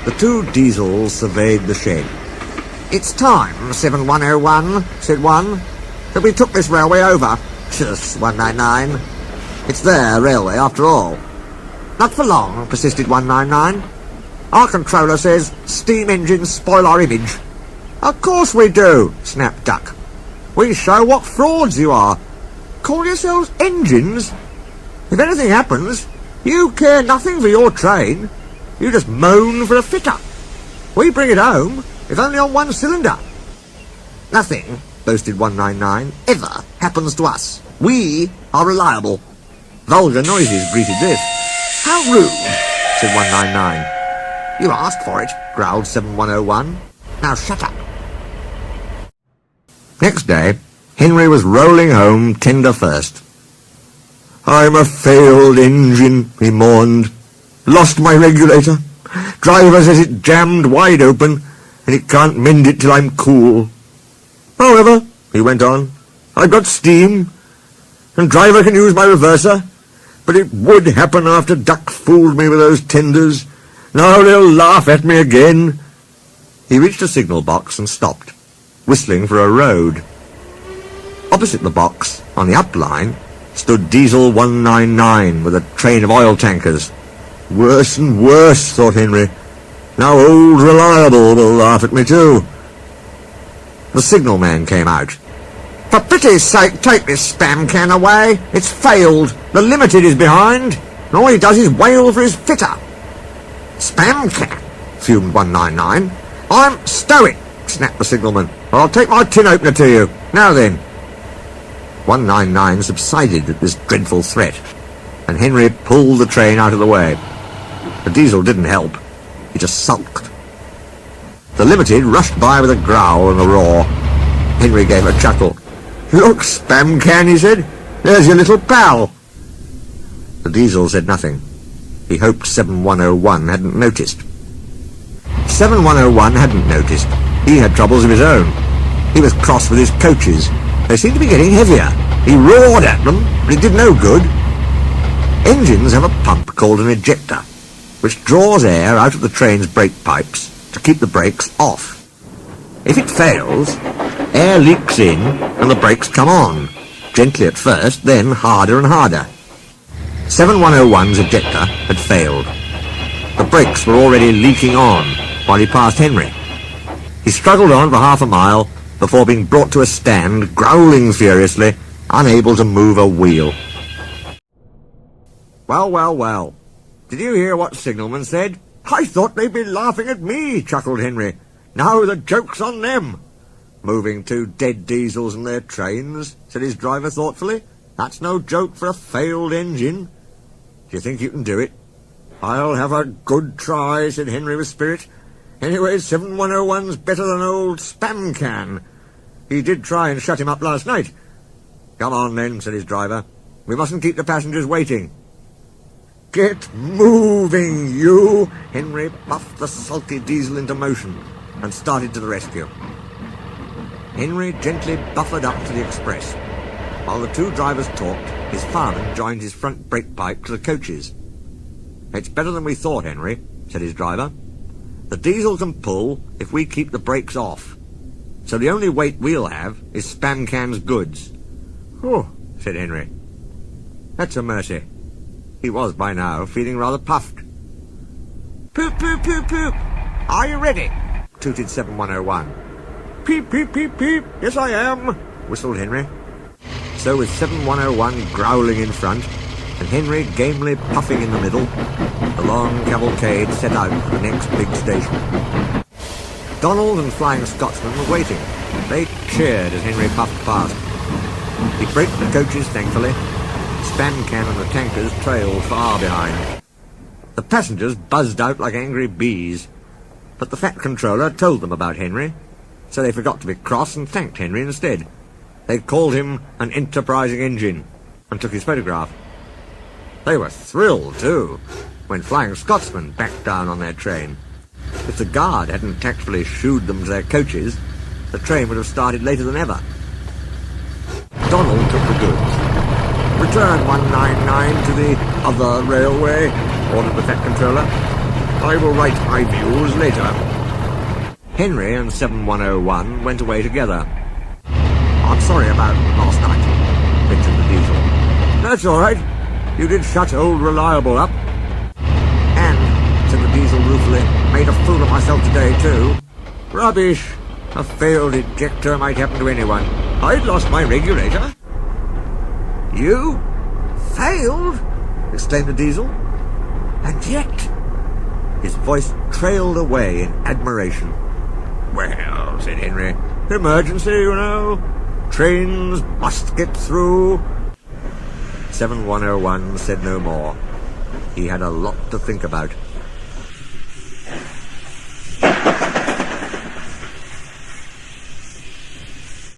The two diesels surveyed the shed. "It's time, 7101, said one, that we took this railway over. Shush, 199. It's their railway, after all." "Not for long," persisted 199. "Our controller says steam engines spoil our image." "Of course we do," snapped Duck. "We show what frauds you are. Call yourselves engines? If anything happens, you care nothing for your train. You just moan for a fitter. We bring it home, if only on one cylinder." "Nothing," boasted 199, "ever happens to us. We are reliable." Vulgar noises greeted this. "How rude," said 199. "You asked for it," growled 7101. "Now shut up." Next day, Henry was rolling home tender first. "I'm a failed engine," he mourned. "Lost my regulator. Driver says it jammed wide open, and he can't mend it till I'm cool. However," he went on, "I've got steam, and driver can use my reverser, but it would happen after Duck fooled me with those tenders. Now they'll laugh at me again." He reached a signal box and stopped, whistling for a road. Opposite the box, on the up line, stood Diesel 199 with a train of oil tankers. Worse and worse, thought Henry. Now old Reliable will laugh at me too. The signalman came out. "For pity's sake, take this spam can away. It's failed. The Limited is behind, and all he does is wail for his fitter." "Spam can?" fumed 199. "I'm stow it," snapped the signalman. "I'll take my tin opener to you. Now then." 199 subsided at this dreadful threat, and Henry pulled the train out of the way. The diesel didn't help. He just sulked. The Limited rushed by with a growl and a roar. Henry gave a chuckle. "Look, spam can," he said. "There's your little pal." The diesel said nothing. He hoped 7101 hadn't noticed. 7101 hadn't noticed. He had troubles of his own. He was cross with his coaches. They seemed to be getting heavier. He roared at them, but it did no good. Engines have a pump called an ejector, which draws air out of the train's brake pipes to keep the brakes off. If it fails, air leaks in and the brakes come on, gently at first, then harder and harder. 7101's ejector had failed. The brakes were already leaking on while he passed Henry. He struggled on for half a mile before being brought to a stand, growling furiously, unable to move a wheel. "Well, well, well. Did you hear what signalman said?" "I thought they'd be laughing at me," chuckled Henry. "Now the joke's on them." "Moving two dead diesels and their trains," said his driver thoughtfully. "That's no joke for a failed engine. Do you think you can do it?" "I'll have a good try," said Henry with spirit. "Anyway, 7101's better than old Spam Can. He did try and shut him up last night." "Come on then," said his driver. "We mustn't keep the passengers waiting." "Get moving, you!" Henry puffed the sulky diesel into motion and started to the rescue. Henry gently buffered up to the express. While the two drivers talked, his fireman joined his front brake pipe to the coaches. "It's better than we thought, Henry," said his driver. "The diesel can pull if we keep the brakes off. So the only weight we'll have is Spam Can's goods." "Oh," said Henry. "That's a mercy." He was, by now, feeling rather puffed. "Poop, poop, poop, poop. Are you ready?" tooted 7101. "Peep, peep, peep, peep. Yes, I am," whistled Henry. So with 7101 growling in front, and Henry gamely puffing in the middle, the long cavalcade set out for the next big station. Donald and Flying Scotsman were waiting. They cheered as Henry puffed past. He braked the coaches, thankfully. Spam Can and the tankers trailed far behind. The passengers buzzed out like angry bees, but the fat controller told them about Henry, so they forgot to be cross and thanked Henry instead. They called him an enterprising engine and took his photograph. They were thrilled, too, when Flying Scotsman backed down on their train. If the guard hadn't tactfully shooed them to their coaches, the train would have started later than ever. Donald took the goods. "Return 199 to the other railway," ordered the fat controller. I will write my views later. Henry and 7101 went away together. I'm sorry about last night, ventured the Diesel. That's all right. You did shut old Reliable up. And, said the Diesel ruefully, made a fool of myself today, too. Rubbish. A failed ejector might happen to anyone. I'd lost my regulator. You? Failed? Exclaimed the Diesel. And yet... His voice trailed away in admiration. Well, said Henry, emergency, you know. Trains must get through. 7101 said no more. He had a lot to think about.